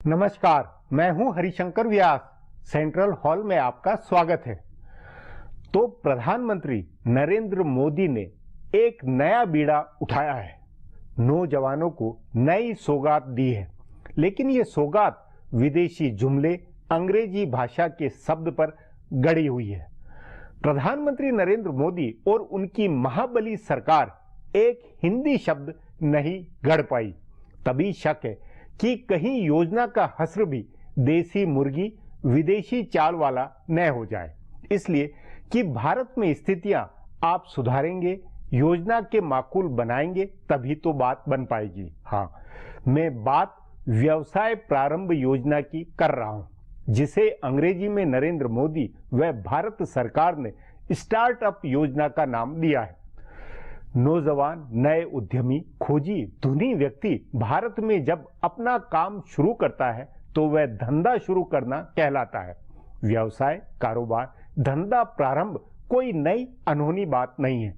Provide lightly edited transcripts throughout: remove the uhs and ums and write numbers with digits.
नमस्कार, मैं हूं हरिशंकर व्यास। सेंट्रल हॉल में आपका स्वागत है। तो प्रधानमंत्री नरेंद्र मोदी ने एक नया बीड़ा उठाया है, नौजवानों को नई सौगात दी है। लेकिन ये सौगात विदेशी जुमले, अंग्रेजी भाषा के शब्द पर गढ़ी हुई है। प्रधानमंत्री नरेंद्र मोदी और उनकी महाबली सरकार एक हिंदी शब्द नहीं गढ़ पाई। तभी शक है कि कहीं योजना का हस्र भी देसी मुर्गी विदेशी चाल वाला न हो जाए। इसलिए कि भारत में स्थितियां आप सुधारेंगे, योजना के माकूल बनाएंगे, तभी तो बात बन पाएगी। हाँ, मैं बात व्यवसाय प्रारंभ योजना की कर रहा हूं, जिसे अंग्रेजी में नरेंद्र मोदी व भारत सरकार ने स्टार्टअप योजना का नाम दिया है। नौजवान, नए उद्यमी, खोजी, धुनी व्यक्ति भारत में जब अपना काम शुरू करता है तो वह धंधा शुरू करना कहलाता है। व्यवसाय, कारोबार, धंधा प्रारंभ कोई नई अनहोनी बात नहीं है।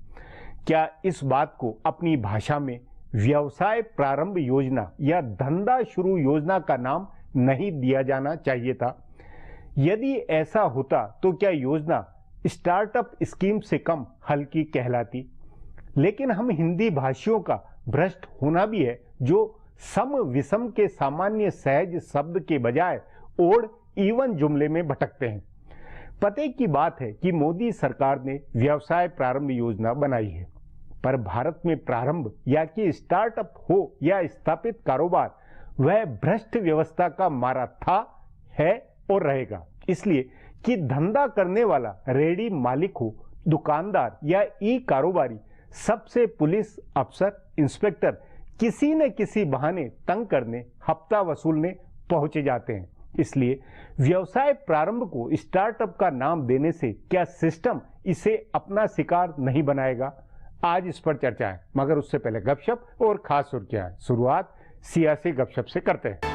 क्या इस बात को अपनी भाषा में व्यवसाय प्रारंभ योजना या धंधा शुरू योजना का नाम नहीं दिया जाना चाहिए था? यदि ऐसा होता तो क्या योजना स्टार्टअप स्कीम से कम हल्की कहलाती? लेकिन हम हिंदी भाषियों का भ्रष्ट होना भी है, जो सम विषम के सामान्य सहज शब्द के बजाय ओड इवन जुमले में भटकते हैं। पते की बात है कि मोदी सरकार ने व्यवसाय प्रारंभ योजना बनाई है, पर भारत में प्रारंभ या कि स्टार्टअप हो या स्थापित कारोबार, वह भ्रष्ट व्यवस्था का मारा था, है और रहेगा। इसलिए कि धंधा करने वाला रेडी मालिक हो, दुकानदार या ई कारोबारी, सबसे पुलिस अफसर, इंस्पेक्टर किसी न किसी बहाने तंग करने, हफ्ता वसूलने पहुंचे जाते हैं। इसलिए व्यवसाय प्रारंभ को स्टार्टअप का नाम देने से क्या सिस्टम इसे अपना शिकार नहीं बनाएगा? आज इस पर चर्चा है, मगर उससे पहले गपशप और खास सुर्खियां। शुरुआत सियासी गपशप से करते हैं।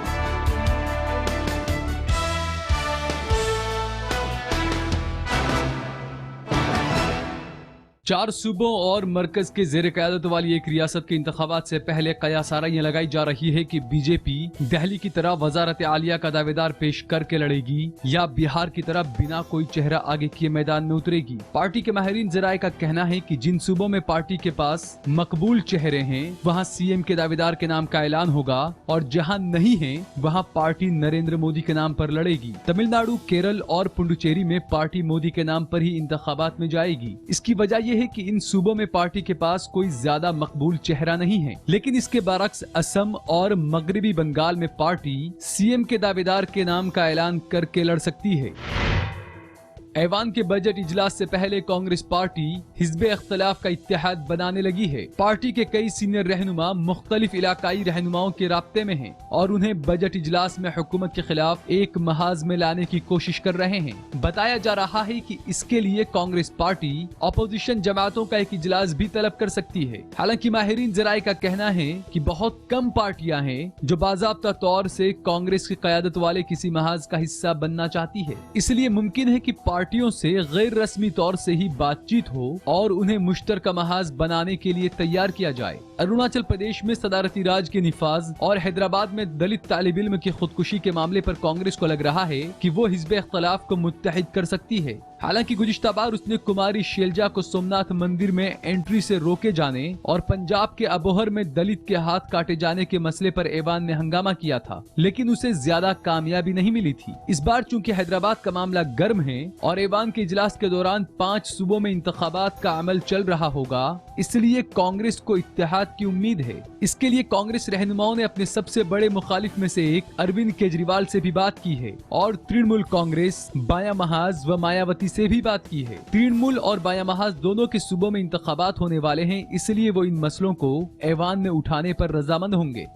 4 सूबों और मरकज के जेर क़यादत वाली एक रियासत के इंतखाबात से पहले कयासाराइयां लगाई जा रही है कि बीजेपी दिल्ली की तरह वजारत आलिया का दावेदार पेश करके लड़ेगी या बिहार की तरह बिना कोई चेहरा आगे किए मैदान में उतरेगी। पार्टी के माहिरीन जराये का कहना है कि जिन सूबों में पार्टी के पास मकबूल चेहरे हैं वहाँ सीएम के दावेदार के नाम का ऐलान होगा, और जहाँ नहीं है वहाँ पार्टी नरेंद्र मोदी के नाम पर लड़ेगी। तमिलनाडु, केरल और पुडुचेरी में पार्टी मोदी के नाम पर ही इंतखाबात में जाएगी। इसकी वजह है कि इन सूबों में पार्टी के पास कोई ज्यादा मकबूल चेहरा नहीं है, लेकिन इसके बरक्स असम और मगरबी बंगाल में पार्टी सीएम के दावेदार के नाम का ऐलान करके लड़ सकती है। ऐवान के बजट इजलास से पहले कांग्रेस पार्टी हिज़्ब इख्तिलाफ का इत्तेहाद बनाने लगी है। पार्टी के कई सीनियर रहनुमा मुख्तलिफ इलाकाई रहनुमाओं के राब्ते में हैं और उन्हें बजट इजलास में हुकूमत के खिलाफ एक महाज में लाने की कोशिश कर रहे हैं। बताया जा रहा है कि इसके लिए कांग्रेस पार्टी अपोजिशन जमातों का एक इजलास भी तलब कर सकती है। हालांकि माहिरीन जराये का कहना है कि बहुत कम पार्टियां हैं जो बाज़ाब्ता तौर से कांग्रेस की क़यादत वाले किसी महाज का हिस्सा बनना चाहती है। इसलिए मुमकिन है कि पार्टियों से गैर रस्मी तौर से ही बातचीत हो और उन्हें मुश्तरका महाज बनाने के लिए तैयार किया जाए। अरुणाचल प्रदेश में सदारती राज के निफाज और हैदराबाद में दलित तालिब इल्म की खुदकुशी के मामले पर कांग्रेस को लग रहा है कि वो हिज़्ब इख्तिलाफ को मुत्तहिद कर सकती है। हालांकि गुज़िश्ता बार उसने कुमारी शैलजा को सोमनाथ मंदिर में एंट्री से रोके जाने और पंजाब के अबोहर में दलित के हाथ काटे जाने के मसले पर ऐवान ने हंगामा किया था, लेकिन उसे ज्यादा कामयाबी नहीं मिली थी। इस बार चूंकि हैदराबाद का मामला गर्म है और ऐवान के इजलास के दौरान 5 सूबों में इंतखाबात का अमल चल रहा होगा, इसलिए कांग्रेस को इत्तेहाद की उम्मीद है। इसके लिए कांग्रेस रहनुमाओं ने अपने सबसे बड़े मुखालिफ में से एक अरविंद केजरीवाल से भी बात की है और तृणमूल कांग्रेस, बायां महाज व मायावती से भी बात की है। तृणमूल और बायां महाज दोनों के सूबों में इंतखाबात होने वाले हैं, इसलिए वो इन मसलों को ऐवान में उठाने पर रजामंद होंगे।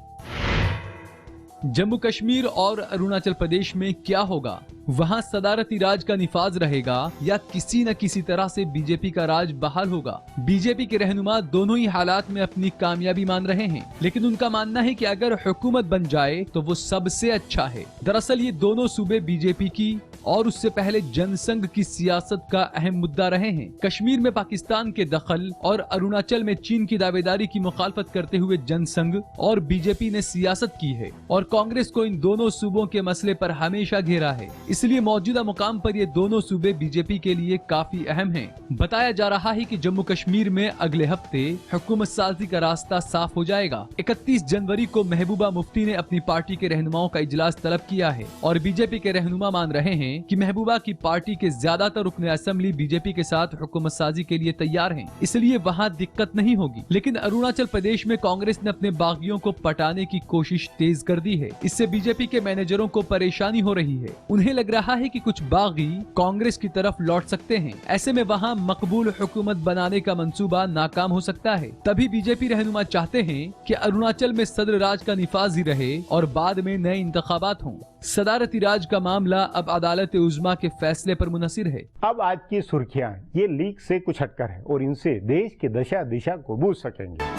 जम्मू कश्मीर और अरुणाचल प्रदेश में क्या होगा? वहां सदारती राज का निफाज रहेगा या किसी न किसी तरह से बीजेपी का राज बहाल होगा? बीजेपी के रहनुमा दोनों ही हालात में अपनी कामयाबी मान रहे हैं, लेकिन उनका मानना है कि अगर हुकूमत बन जाए तो वो सबसे अच्छा है। दरअसल ये दोनों सूबे बीजेपी की और उससे पहले जनसंघ की सियासत का अहम मुद्दा रहे हैं। कश्मीर में पाकिस्तान के दखल और अरुणाचल में चीन की दावेदारी की मुखालफत करते हुए जनसंघ और बीजेपी ने सियासत की है और कांग्रेस को इन दोनों सूबों के मसले पर हमेशा घेरा है। इसलिए मौजूदा मुकाम पर ये दोनों सूबे बीजेपी के लिए काफी अहम हैं। बताया जा रहा है कि जम्मू कश्मीर में अगले हफ्ते हुकूमत साजी का रास्ता साफ हो जाएगा। 31 जनवरी को महबूबा मुफ्ती ने अपनी पार्टी के रहनुमाओं का इजलास तलब किया है और बीजेपी के रहनुमा मान रहे हैं कि महबूबा की पार्टी के ज्यादातर रुकने असेंबली बीजेपी के साथ हुकूमत साजी के लिए तैयार हैं, इसलिए वहां दिक्कत नहीं होगी। लेकिन अरुणाचल प्रदेश में कांग्रेस ने अपने बागियों को पटाने की कोशिश तेज कर दी है। इससे बीजेपी के मैनेजरों को परेशानी हो रही है। उन्हें लग रहा है कि कुछ बागी कांग्रेस की तरफ लौट सकते हैं। ऐसे में वहां मकबूल हुकूमत बनाने का मंसूबा नाकाम हो सकता है। तभी बीजेपी रहनुमा चाहते हैं कि अरुणाचल में सदर राज का निफाज ही रहे और बाद में नए इंतखाबात हों। सदारती राज का मामला अब अदालत उज़्मा के फैसले पर मुनहसिर है। अब आज की सुर्खियां ये लीक से कुछ हटकर है और इनसे देश की दशा दिशा को बूझ सकेंगे।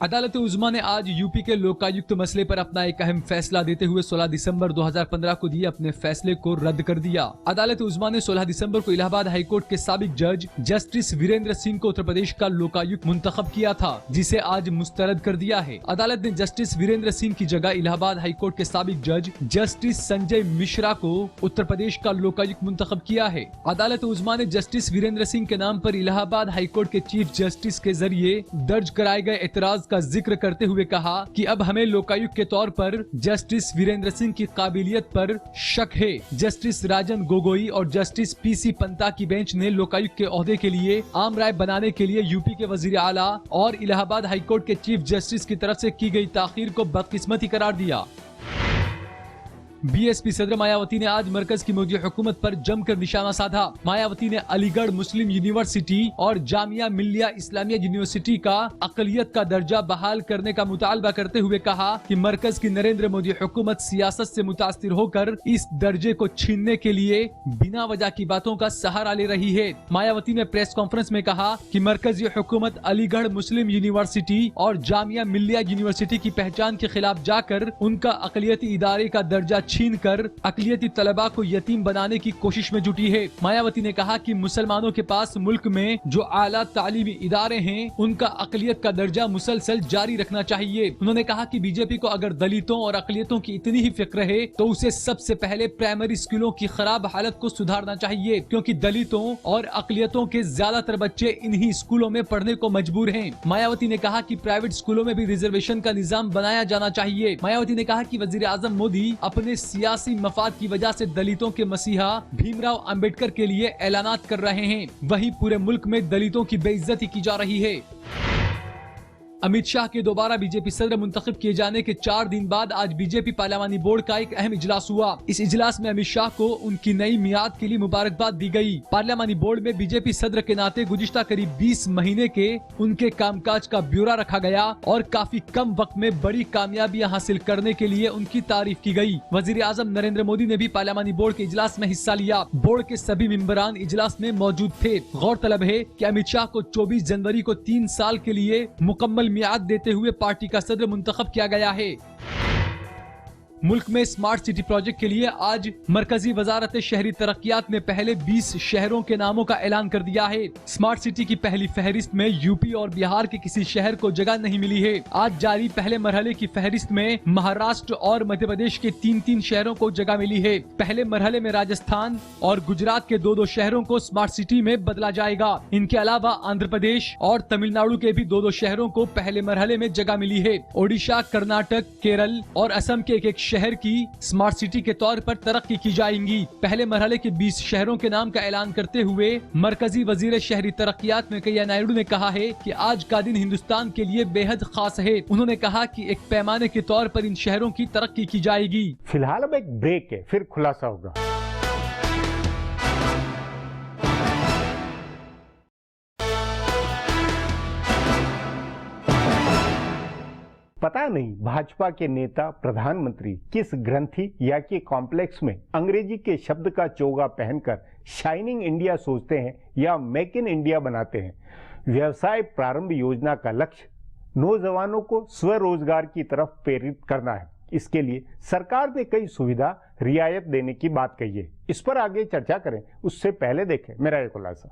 अदालत उज़्मा ने आज यूपी के लोकायुक्त मसले पर अपना एक अहम फैसला देते हुए 16 दिसंबर 2015 को दिए अपने फैसले को रद्द कर दिया। अदालत उज़्मा ने 16 दिसंबर को इलाहाबाद हाईकोर्ट के साबिक जज जस्टिस वीरेंद्र सिंह को उत्तर प्रदेश का लोकायुक्त मुंतखब किया था, जिसे आज मुस्तरद कर दिया है। अदालत ने जस्टिस वीरेंद्र सिंह की जगह इलाहाबाद हाईकोर्ट के साबिक जज जस्टिस संजय मिश्रा को उत्तर प्रदेश का लोकायुक्त मुंतखब किया है। अदालत उज़्मा ने जस्टिस वीरेंद्र सिंह के नाम पर इलाहाबाद हाईकोर्ट के चीफ जस्टिस के जरिए दर्ज कराए गए एतराज का जिक्र करते हुए कहा कि अब हमें लोकायुक्त के तौर पर जस्टिस वीरेंद्र सिंह की काबिलियत पर शक है। जस्टिस राजन गोगोई और जस्टिस पीसी पंता की बेंच ने लोकायुक्त के ओहदे के लिए आम राय बनाने के लिए यूपी के वजीर आला और इलाहाबाद हाईकोर्ट के चीफ जस्टिस की तरफ से की गई ताखीर को बदकिस्मती करार दिया। बीएसपी सदर मायावती ने आज मरकज की मोदी हुकूमत पर जमकर निशाना साधा। मायावती ने अलीगढ़ मुस्लिम यूनिवर्सिटी और जामिया मिल्लिया इस्लामिया यूनिवर्सिटी का अकलियत का दर्जा बहाल करने का मुतालबा करते हुए कहा कि मरकज की नरेंद्र मोदी हुकूमत सियासत से मुतासिर होकर इस दर्जे को छीनने के लिए बिना वजह की बातों का सहारा ले रही है। मायावती ने प्रेस कॉन्फ्रेंस में कहा कि मरकजी हुकूमत अलीगढ़ मुस्लिम यूनिवर्सिटी और जामिया मिल्लिया यूनिवर्सिटी की पहचान के खिलाफ जाकर उनका अकलियती इदारे का दर्जा छीनकर अकलियती तलबा को यतीम बनाने की कोशिश में जुटी है। मायावती ने कहा कि मुसलमानों के पास मुल्क में जो आला तालीमी इदारे हैं उनका अकलियत का दर्जा मुसलसल जारी रखना चाहिए। उन्होंने कहा कि बीजेपी को अगर दलितों और अकलियतों की इतनी ही फिक्र है तो उसे सबसे पहले प्राइमरी स्कूलों की खराब हालत को सुधारना चाहिए, क्योंकि दलितों और अकलियतों के ज्यादातर बच्चे इन्हीं स्कूलों में पढ़ने को मजबूर हैं। मायावती ने कहा कि प्राइवेट स्कूलों में भी रिजर्वेशन का निजाम बनाया जाना चाहिए। मायावती ने कहा कि वजीर आजम मोदी अपने सियासी मफाद की वजह से दलितों के मसीहा भीमराव अंबेडकर के लिए ऐलानात कर रहे हैं, वहीं पूरे मुल्क में दलितों की बेइज्जती की जा रही है। अमित शाह के दोबारा बीजेपी सदर मुंतखब किए जाने के 4 दिन बाद आज बीजेपी पार्लियामानी बोर्ड का एक अहम इजलास हुआ। इस इजलास में अमित शाह को उनकी नई मियाद के लिए मुबारकबाद दी गई। पार्लियामानी बोर्ड में बीजेपी सदर के नाते गुज़िश्ता करीब 20 महीने के उनके कामकाज का ब्यौरा रखा गया और काफी कम वक्त में बड़ी कामयाबियां हासिल करने के लिए उनकी तारीफ की गई। वजीर आजम नरेंद्र मोदी ने भी पार्लियामानी बोर्ड के इजलास में हिस्सा लिया। बोर्ड के सभी मेंबरान इजलास में मौजूद थे। गौरतलब है कि अमित शाह को 24 जनवरी को 3 साल के लिए मुकम्मल मियाद देते हुए पार्टी का सदर मुंतखब किया गया है। मुल्क में स्मार्ट सिटी प्रोजेक्ट के लिए आज मरकजी वजारत शहरी तरक्कियात ने पहले 20 शहरों के नामों का ऐलान कर दिया है। स्मार्ट सिटी की पहली फहरिस्त में यूपी और बिहार के किसी शहर को जगह नहीं मिली है। आज जारी पहले मरहले की फहरिस्त में महाराष्ट्र और मध्य प्रदेश के 3-3 शहरों को जगह मिली है। पहले मरहले में राजस्थान और गुजरात के 2-2 शहरों को स्मार्ट सिटी में बदला जाएगा। इनके अलावा आंध्र प्रदेश और तमिलनाडु के भी 2-2 शहरों को पहले मरहले में जगह मिली है। ओडिशा, कर्नाटक, केरल और असम के एक शहर की स्मार्ट सिटी के तौर पर तरक्की की जाएंगी। पहले मरहले के 20 शहरों के नाम का ऐलान करते हुए मरकजी वजीर शहरी तरक्कियात वेंकैया नायडू ने कहा है कि आज का दिन हिंदुस्तान के लिए बेहद खास है। उन्होंने कहा कि एक पैमाने के तौर पर इन शहरों की तरक्की की जाएगी। फिलहाल अब एक ब्रेक है, फिर खुलासा होगा। पता नहीं भाजपा के नेता प्रधानमंत्री किस ग्रंथि या के कॉम्प्लेक्स में अंग्रेजी के शब्द का चोगा पहनकर शाइनिंग इंडिया सोचते हैं या मेक इन इंडिया बनाते हैं। व्यवसाय प्रारंभ योजना का लक्ष्य नौजवानों को स्वरोजगार की तरफ प्रेरित करना है। इसके लिए सरकार ने कई सुविधा रियायत देने की बात कही है। इस पर आगे चर्चा करें, उससे पहले देखें मेरा एक खुलासा।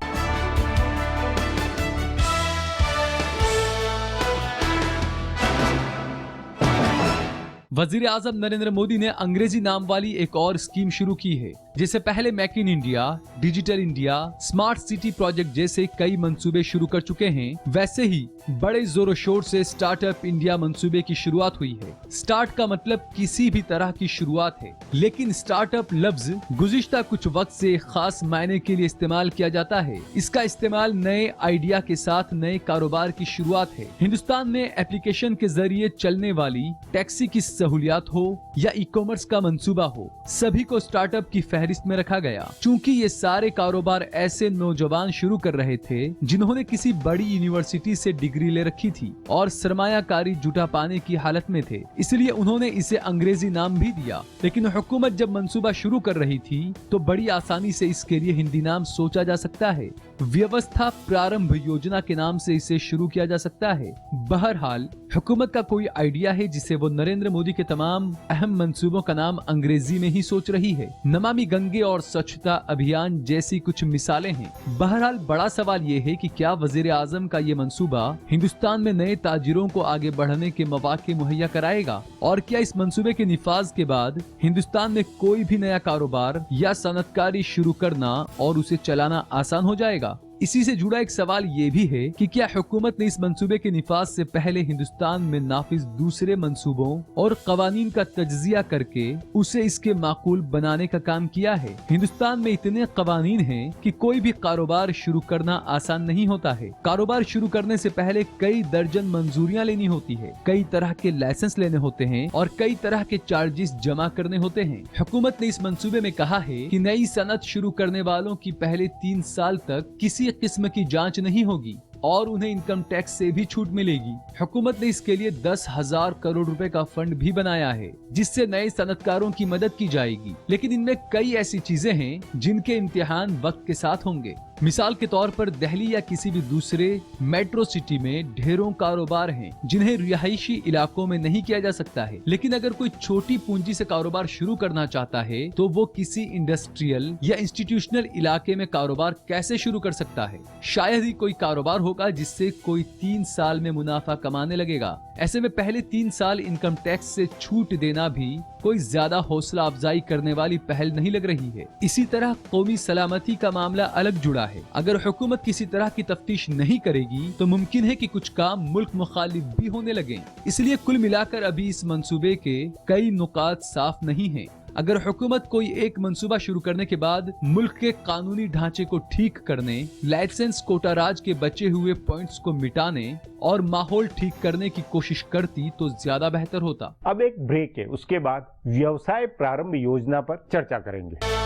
वजीर आजम नरेंद्र मोदी ने अंग्रेजी नाम वाली एक और स्कीम शुरू की है, जिसे पहले make in India, digital India, smart city project जैसे कई मंसूबे शुरू कर चुके हैं। वैसे ही बड़े जोरों शोर से स्टार्टअप इंडिया मंसूबे की शुरुआत हुई है। स्टार्ट का मतलब किसी भी तरह की शुरुआत है, लेकिन स्टार्टअप लफ्ज गुज़िश्ता कुछ वक्त से खास मायने के लिए इस्तेमाल किया जाता है। इसका इस्तेमाल नए आइडिया के साथ नए कारोबार की शुरुआत है। हिंदुस्तान में एप्लीकेशन के जरिए चलने वाली टैक्सी की सहूलियात हो या ई कॉमर्स का मंसूबा हो, सभी को स्टार्टअप की फहरिस्त में रखा गया। चूंकि ये सारे कारोबार ऐसे नौजवान शुरू कर रहे थे जिन्होंने किसी बड़ी यूनिवर्सिटी से डिग्री ले रखी थी और सरमायाकारी जुटा पाने की हालत में थे, इसलिए उन्होंने इसे अंग्रेजी नाम भी दिया। लेकिन हुकूमत जब मंसूबा शुरू कर रही थी तो बड़ी आसानी से इसके लिए हिंदी नाम सोचा जा सकता है। व्यवस्था प्रारंभ योजना के नाम से इसे शुरू किया जा सकता है। बहरहाल हुकूमत का कोई आइडिया है जिसे वो नरेंद्र मोदी के तमाम अहम मंसूबों का नाम अंग्रेजी में ही सोच रही है। नमामि गंगे और स्वच्छता अभियान जैसी कुछ मिसालें हैं। बहरहाल बड़ा सवाल ये है कि क्या वजीर आजम का ये मंसूबा हिंदुस्तान में नए ताजिरों को आगे बढ़ने के मौके मुहैया कराएगा, और क्या इस मंसूबे के निफाज के बाद हिंदुस्तान में कोई भी नया कारोबार या सनतकारी शुरू करना और उसे चलाना आसान हो जाएगा। इसी से जुड़ा एक सवाल ये भी है कि क्या हुकूमत ने इस मंसूबे के निफाज से पहले हिंदुस्तान में नाफिज दूसरे मंसूबों और कवानीन का तज्जिया करके उसे इसके माकूल बनाने का काम किया है। हिंदुस्तान में इतने कवानीन हैं कि कोई भी कारोबार शुरू करना आसान नहीं होता है। कारोबार शुरू करने से पहले कई दर्जन मंजूरियां लेनी होती है, कई तरह के लाइसेंस लेने होते हैं और कई तरह के चार्जेस जमा करने होते हैं। हुकूमत ने इस मंसूबे में कहा है कि नई सनत शुरू करने वालों की पहले 3 साल तक किसी किस्म की जांच नहीं होगी और उन्हें इनकम टैक्स से भी छूट मिलेगी। हुकूमत ने इसके लिए 10,000 करोड़ रुपए का फंड भी बनाया है, जिससे नए सनतकारों की मदद की जाएगी। लेकिन इनमें कई ऐसी चीजें हैं जिनके इम्तिहान वक्त के साथ होंगे। मिसाल के तौर पर दिल्ली या किसी भी दूसरे मेट्रो सिटी में ढेरों कारोबार हैं जिन्हें रिहायशी इलाकों में नहीं किया जा सकता है। लेकिन अगर कोई छोटी पूंजी से कारोबार शुरू करना चाहता है तो वो किसी इंडस्ट्रियल या इंस्टीट्यूशनल इलाके में कारोबार कैसे शुरू कर सकता है? शायद ही कोई कारोबार होगा जिससे कोई 3 साल में मुनाफा कमाने लगेगा। ऐसे में पहले 3 साल इनकम टैक्स से छूट देना भी कोई ज्यादा हौसला अफजाई करने वाली पहल नहीं लग रही है। इसी तरह कौमी सलामती का मामला अलग जुड़ा है। अगर हुकूमत किसी तरह की तफ्तीश नहीं करेगी तो मुमकिन है कि कुछ काम मुल्क मुखालिफ भी होने लगे। इसलिए कुल मिलाकर अभी इस मंसूबे के कई नुकात साफ नहीं हैं। अगर हुकूमत कोई एक मंसूबा शुरू करने के बाद मुल्क के कानूनी ढांचे को ठीक करने, लाइसेंस कोटा राज के बचे हुए पॉइंट्स को मिटाने और माहौल ठीक करने की कोशिश करती तो ज्यादा बेहतर होता। अब एक ब्रेक है, उसके बाद व्यवसाय प्रारंभ योजना पर चर्चा करेंगे।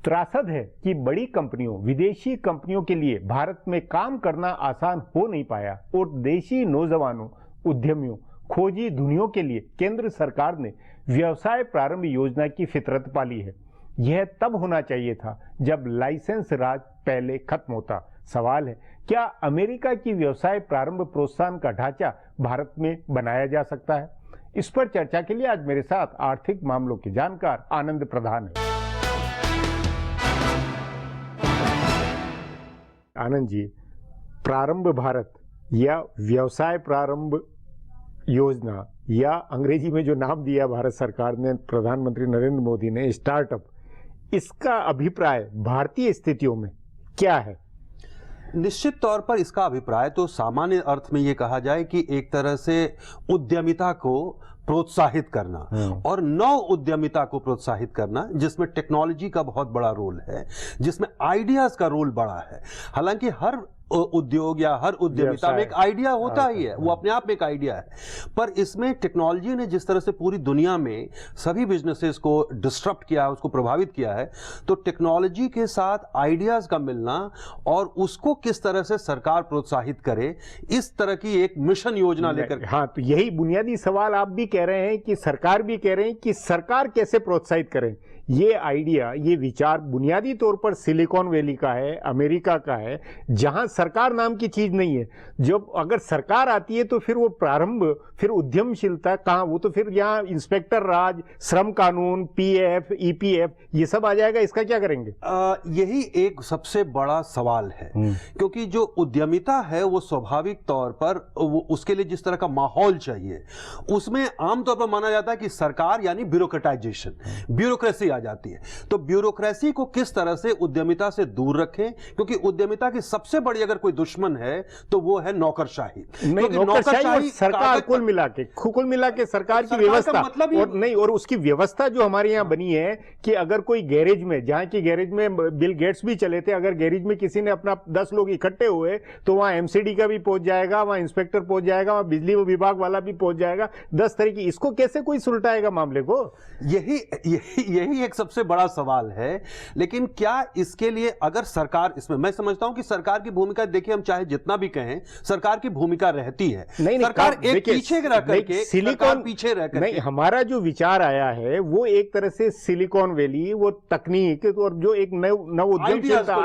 त्रासद है कि बड़ी कंपनियों, विदेशी कंपनियों के लिए भारत में काम करना आसान हो नहीं पाया और देशी नौजवानों, उद्यमियों, खोजी धुनियों के लिए केंद्र सरकार ने व्यवसाय प्रारंभ योजना की फितरत पाली है। यह तब होना चाहिए था जब लाइसेंस राज पहले खत्म होता। सवाल है, क्या अमेरिका की व्यवसाय प्रारंभ प्रोत्साहन का ढांचा भारत में बनाया जा सकता है? इस पर चर्चा के लिए आज मेरे साथ आर्थिक मामलों के जानकार आनंद प्रधान है। आनंद जी, प्रारंभ भारत या व्यवसाय प्रारंभ योजना या अंग्रेजी में जो नाम दिया भारत सरकार ने, प्रधानमंत्री नरेंद्र मोदी ने, स्टार्टअप, इसका अभिप्राय भारतीय स्थितियों में क्या है? निश्चित तौर पर इसका अभिप्राय तो सामान्य अर्थ में ये कहा जाए कि एक तरह से उद्यमिता को प्रोत्साहित करना और नव उद्यमिता को प्रोत्साहित करना, जिसमें टेक्नोलॉजी का बहुत बड़ा रोल है, जिसमें आइडियाज का रोल बड़ा है। हालांकि हर उद्योग या हर उद्यमिता में एक आइडिया होता ही है, वो अपने आप में एक आइडिया है, पर इसमें टेक्नोलॉजी ने जिस तरह से पूरी दुनिया में सभी बिजनेसेस को डिस्टर्ब किया है, उसको प्रभावित किया है, तो टेक्नोलॉजी के साथ आइडियाज का मिलना और उसको किस तरह से सरकार प्रोत्साहित करे, इस तरह की एक मिशन योजना लेकर। हाँ, तो यही बुनियादी सवाल आप भी कह रहे हैं कि सरकार भी कह रहे हैं कि सरकार कैसे प्रोत्साहित करें। ये आइडिया, ये विचार बुनियादी तौर पर सिलिकॉन वैली का है, अमेरिका का है, जहां सरकार नाम की चीज नहीं है। जब अगर सरकार आती है तो फिर वो प्रारंभ, फिर उद्यमशीलता कहां, वो तो फिर यहाँ इंस्पेक्टर राज, श्रम कानून, पीएफ, ईपीएफ, ये सब आ जाएगा। इसका क्या करेंगे? यही एक सबसे बड़ा सवाल है, क्योंकि जो उद्यमिता है वो स्वाभाविक तौर पर उसके लिए जिस तरह का माहौल चाहिए, उसमें आमतौर पर माना जाता है कि सरकार यानी ब्यूरोक्रेटाइजेशन, ब्यूरोक्रेसी आ जाती है। तो ब्यूरोक्रेसी को किस तरह से उद्यमिता से दूर रखें, क्योंकि उद्यमिता की सबसे बड़ी अगर कोई दुश्मन है तो वो है नौकरशाही। नौकरशाही और सरकार कुल मिला के सरकार की व्यवस्था, मतलब और नहीं, और उसकी व्यवस्था जो हमारे यहाँ बनी है कि अगर कोई गैरेज में, जहां की गैरेज में बिल गेट्स भी चले थे, अगर गैरेज में किसी ने अपना 10 लोग इकट्ठे हुए तो वहां एमसीडी का भी पहुंच जाएगा, वहां इंस्पेक्टर पहुंच जाएगा, वहां बिजली विभाग वाला भी पहुंच जाएगा, 10 तरीके। इसको कैसे कोई सुलटाएगा मामले को? यही एक सबसे बड़ा सवाल है। लेकिन क्या इसके लिए अगर सरकार, इसमें मैं समझता हूं कि सरकार की भूमिका, देखिए हम चाहे जितना भी कहें, सरकार की भूमिका रहती है। नहीं, सरकार एक पीछे रह करके, सिलिकॉन पीछे रह करके, नहीं, हमारा जो विचार आया है वो एक तरह से सिलिकॉन वैली, वो तकनीक और जो एक नव उद्यमशीलता,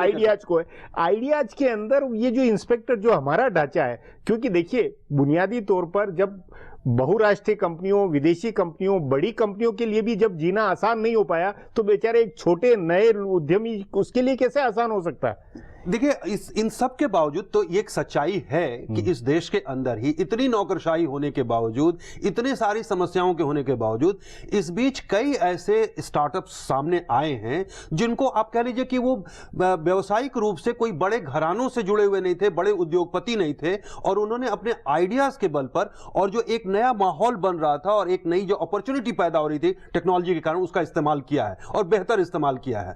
आइडियाज के अंदर ये जो इंस्पेक्टर, जो हमारा ढांचा है, क्योंकि देखिए बुनियादी तौर पर जब बहुराष्ट्रीय कंपनियों, विदेशी कंपनियों, बड़ी कंपनियों के लिए भी जब जीना आसान नहीं हो पाया, तो बेचारे एक छोटे नए उद्यमी, उसके लिए कैसे आसान हो सकता है? देखिए इन सब के बावजूद तो ये एक सच्चाई है कि इस देश के अंदर ही इतनी नौकरशाही होने के बावजूद, इतनी सारी समस्याओं के होने के बावजूद, इस बीच कई ऐसे स्टार्टअप्स सामने आए हैं जिनको आप कह लीजिए कि वो व्यवसायिक रूप से कोई बड़े घरानों से जुड़े हुए नहीं थे, बड़े उद्योगपति नहीं थे, और उन्होंने अपने आइडियाज के बल पर, और जो एक नया माहौल बन रहा था और एक नई जो अपॉर्चुनिटी पैदा हो रही थी टेक्नोलॉजी के कारण, उसका इस्तेमाल किया है और बेहतर इस्तेमाल किया है।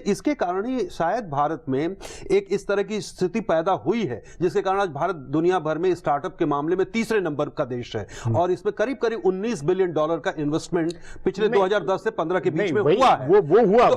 इसके कारण ही शायद भारत में एक इस तरह की स्थिति पैदा हुई है, जिसके कारण आज भारत दुनिया भर में स्टार्टअप के मामले में तीसरे नंबर का देश है, और इसमें करीब करीब $19 बिलियन का इन्वेस्टमेंट पिछले 2010 से 15 के बीच में हुआ है। वो हुआ,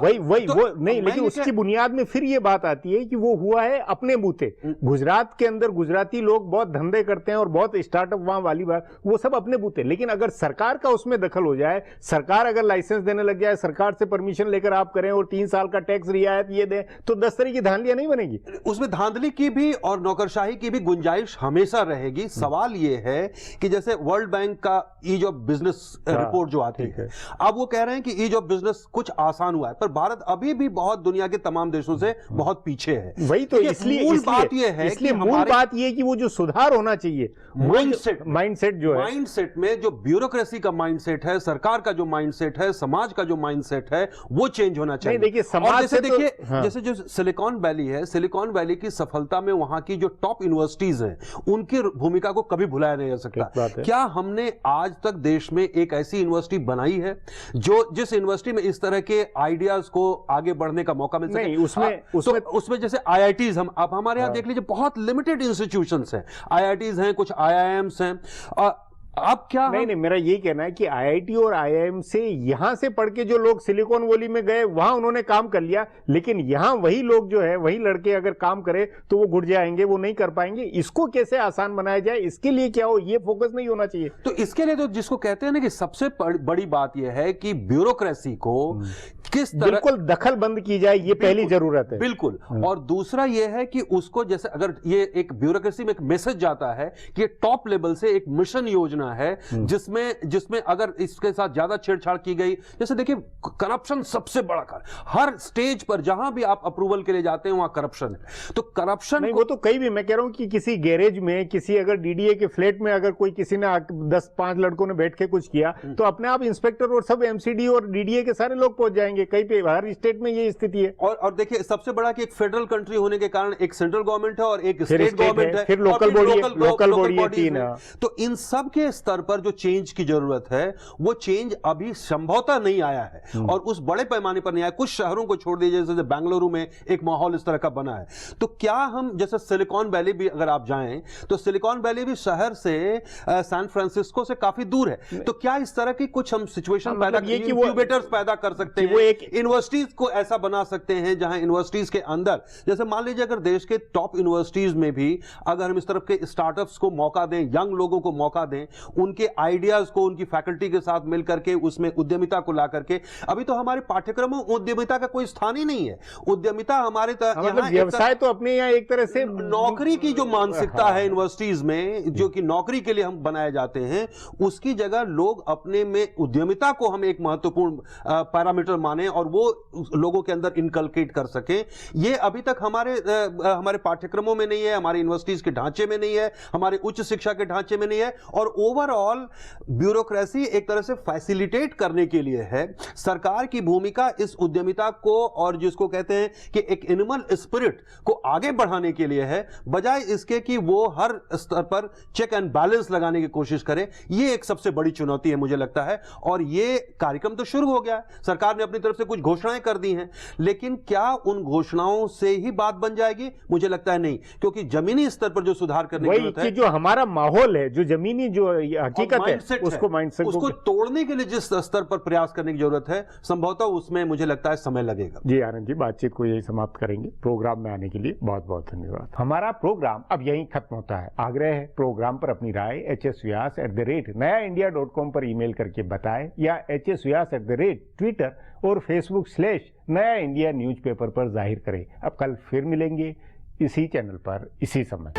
नहीं, लेकिन उसकी बुनियाद में फिर ये बात आती है कि वो हुआ है अपने बूते। गुजरात के अंदर गुजराती लोग बहुत धंधे करते हैं और बहुत स्टार्टअप वहां वाली बात, वो सब अपने बूते। लेकिन अगर सरकार का उसमें दखल हो जाए, सरकार अगर लाइसेंस देने लग जाए, सरकार से परमिशन लेकर आप करें और 3 साल का टैक्स रियायत ये दें, तो 10 तरह की धांधलियां नहीं बनेगी। उसमें धांधली की भी और नौकरशाही की भी गुंजाइश हमेशा रहेगी। सवाल यह है कि जैसे वर्ल्ड बैंक का ईज ऑफ बिजनेस रिपोर्ट जो आती है, अब वो कह रहे हैं कि ईज ऑफ बिजनेस कुछ आसान हुआ है, पर भारत अभी भी बहुत दुनिया के तमाम देशों से बहुत पीछे है। वही तो, इसलिए मूल बात यह है, इसलिए मूल बात यह कि वो जो सुधार होना चाहिए माइंडसेट जो है, माइंडसेट में जो ब्यूरोक्रेसी का माइंडसेट है, सरकार का जो माइंडसेट है, समाज का जो माइंडसेट है, वो चेंज होना चाहिए। देखिए समाज से देखिए जैसे जो सिलिकॉन वैली है, सिलिकॉन वैली की सफलता में वहां की जो टॉप यूनिवर्सिटीज हैं, उनकी भूमिका को कभी भुलाया नहीं जा सकता। क्या हमने आज तक देश में एक ऐसी यूनिवर्सिटी बनाई है जो जिस यूनिवर्सिटी में इस तरह के आइडियाज को आगे बढ़ने का मौका मिल सके? उसमें जैसे आईआईटीज, हम आप हमारे यहां देख लीजिए, बहुत लिमिटेड इंस्टीट्यूशंस हैं, आईआईटीज हैं, कुछ आईआईएम्स हैं। अब क्या नहीं, मेरा यही कहना है कि आईआईटी और आईआईएम से यहां से पढ़ के जो लोग सिलिकॉन वैली में गए, वहां उन्होंने काम कर लिया, लेकिन यहां वही लोग जो है, वही लड़के अगर काम करें तो वो घुट जाएंगे, वो नहीं कर पाएंगे। इसको कैसे आसान बनाया जाए, इसके लिए क्या हो, ये फोकस नहीं होना चाहिए। तो इसके लिए तो जिसको कहते हैं ना कि सबसे बड़ी बात यह है कि ब्यूरोक्रेसी को किस तरह बिल्कुल दखल बंद की जाए, ये पहली जरूरत है। बिल्कुल। और दूसरा यह है कि उसको, जैसे अगर ये एक ब्यूरोक्रेसी में एक मैसेज जाता है कि टॉप लेवल से एक मिशन योजना है जिसमें अगर इसके साथ ज्यादा छेड़छाड़ की गई, जैसे देखिए करप्शन सबसे बड़ा कारण, हर स्टेज पर जहां भी आप अप्रूवल के लिए जाते हैं वहां करप्शन है। तो करप्शन नहीं, वो तो कहीं भी, मैं कह रहा हूं कि किसी गैरेज में, किसी अगर डीडीए के फ्लैट में अगर कोई किसी ने 10-5 लड़कों ने बैठ के कुछ किया, तो अपने आप इंस्पेक्टर और सब एमसीडी और डीडीए के सारे लोग पहुंच जाएंगे। कहीं पे हर स्टेट में ये स्थिति है। और देखिए सबसे बड़ा कि एक फेडरल कंट्री होने के कारण एक सेंट्रल गवर्नमेंट है और एक स्टेट गवर्नमेंट है, फिर लोकल बॉडी है। तो इन सब के स्तर पर जो चेंज की जरूरत है, वो चेंज अभी संभवतः नहीं आया है, और उस बड़े पैमाने पर नहीं आया। कुछ शहरों को छोड़ दीजिए, जैसे बेंगलुरु में एक माहौल इस तरह का बना है। तो क्या हम, जैसे सिलिकॉन वैली भी अगर आप जाएं, तो सिलिकॉन वैली भी शहर से सैन फ्रांसिस्को से काफी दूर है। तो क्या इस तरह की कुछ हम सिचुएशन पैदा, इंक्यूबेटर्स पैदा कर सकते हैं? वो एक यूनिवर्सिटीज को ऐसा बना सकते हैं जहां यूनिवर्सिटीज के अंदर, जैसे मान लीजिए अगर देश के टॉप यूनिवर्सिटीज में भी अगर हम इस तरफ के स्टार्टअप्स को मौका दें, यंग लोगों को मौका दें, उनके आइडियाज को उनकी फैकल्टी के साथ मिलकर के उसमें उद्यमिता को ला करके, अभी तो हमारे पाठ्यक्रमों में उद्यमिता का कोई स्थान ही नहीं है। उद्यमिता हमारे मतलब व्यवसाय तो अपने यहाँ एक तरह से नौकरी की जो मानसिकता है यूनिवर्सिटीज में, जो कि नौकरी के लिए हम बनाए जाते हैं, उसकी जगह लोग अपने में उद्यमिता को हम एक महत्वपूर्ण पैरामीटर माने और वो लोगों के अंदर इनकलकेट कर सके। ये अभी तक हमारे पाठ्यक्रमों में नहीं है, हमारे यूनिवर्सिटीज के ढांचे में नहीं है, हमारे उच्च शिक्षा के ढांचे में नहीं है, और ओवरऑल ब्यूरोक्रेसी एक तरह से फैसिलिटेट करने के लिए है। सरकार की भूमिका इस उद्यमिता को और जिसको कहते हैं कि एक एनिमल स्पिरिट को आगे बढ़ाने के लिए है, बजाय इसके कि वो हर स्तर पर चेक एंड बैलेंस लगाने की कोशिश करे। ये एक सबसे बड़ी चुनौती है मुझे लगता है। और ये कार्यक्रम तो शुरू हो गया है, सरकार ने अपनी तरफ से कुछ घोषणाएं कर दी हैं, लेकिन क्या उन घोषणाओं से ही बात बन जाएगी? मुझे लगता है नहीं, क्योंकि जमीनी स्तर पर जो सुधार करने की जरूरत है, जो हमारा माहौल है, जो जमीनी जो हकीकत है, उसको माइंडसेट उसको तोड़ने के लिए जिस स्तर पर प्रयास करने की जरूरत है, संभवतः उसमें मुझे लगता है समय लगेगा। जी आनंद जी, बातचीत को यही समाप्त करेंगे। प्रोग्राम में आने के लिए बहुत बहुत धन्यवाद। हमारा प्रोग्राम अब यहीं खत्म होता है। आग्रह है प्रोग्राम पर अपनी राय hsvyas@nayaindia.com पर ईमेल करके बताएं या hsvyas@ट्विटर और Facebook/नया इंडिया न्यूज़पेपर पर जाहिर करें। अब कल फिर मिलेंगे इसी चैनल पर इसी समय।